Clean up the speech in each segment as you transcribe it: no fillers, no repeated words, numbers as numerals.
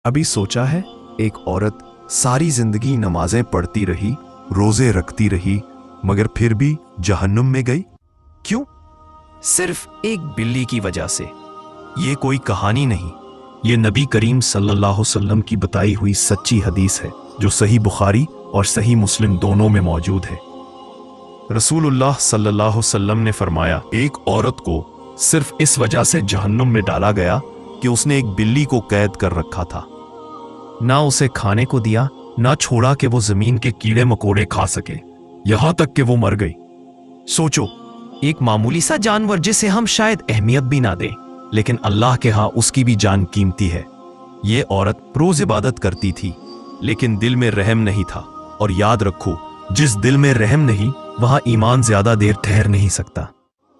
अभी सोचा है, एक औरत सारी जिंदगी नमाजें पढ़ती रही, रोजे रखती रही, मगर फिर भी जहन्नुम में गई। क्यों? सिर्फ एक बिल्ली की वजह से। ये कोई कहानी नहीं, ये नबी करीम सल्लल्लाहु अलैहि वसल्लम की बताई हुई सच्ची हदीस है, जो सही बुखारी और सही मुस्लिम दोनों में मौजूद है। रसूलुल्लाह सल्लल्लाहु अलैहि वसल्लम ने फरमाया, एक औरत को सिर्फ इस वजह से जहन्नुम में डाला गया कि उसने एक बिल्ली को कैद कर रखा था। ना उसे खाने को दिया, ना छोड़ा कि वो जमीन के कीड़े मकोड़े खा सके, यहां तक कि वो मर गई। सोचो, एक मामूली सा जानवर जिसे हम शायद अहमियत भी ना दें, लेकिन अल्लाह के यहां उसकी भी जान कीमती है। ये औरत रोज इबादत करती थी, लेकिन दिल में रहम नहीं था। और याद रखो, जिस दिल में रहम नहीं, वहां ईमान ज्यादा देर ठहर नहीं सकता।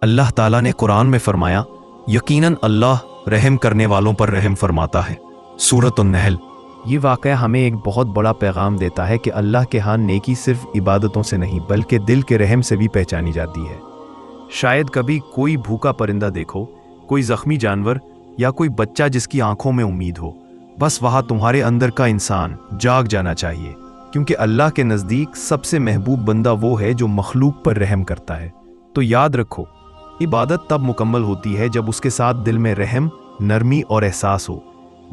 अल्लाह ताला ने कुरान में फरमाया, यकीनन अल्लाह रहम करने वालों पर रहम फरमाता है। सूरत अन-नहल। ये वाक़या हमें एक बहुत बड़ा पैगाम देता है कि अल्लाह के यहाँ नेकी सिर्फ इबादतों से नहीं, बल्कि दिल के रहम से भी पहचानी जाती है। शायद कभी कोई भूखा परिंदा देखो, कोई जख्मी जानवर, या कोई बच्चा जिसकी आंखों में उम्मीद हो, बस वहाँ तुम्हारे अंदर का इंसान जाग जाना चाहिए, क्योंकि अल्लाह के नज़दीक सबसे महबूब बंदा वो है जो मखलूक पर रहम करता है। तो याद रखो, इबादत तब मुकम्मल होती है जब उसके साथ दिल में रहम, नरमी और एहसास हो,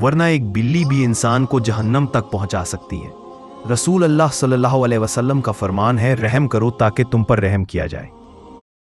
वरना एक बिल्ली भी इंसान को जहन्नम तक पहुंचा सकती है। रसूल अल्लाह सल्लल्लाहु अलैहि वसल्लम का फरमान है, रहम करो ताकि तुम पर रहम किया जाए।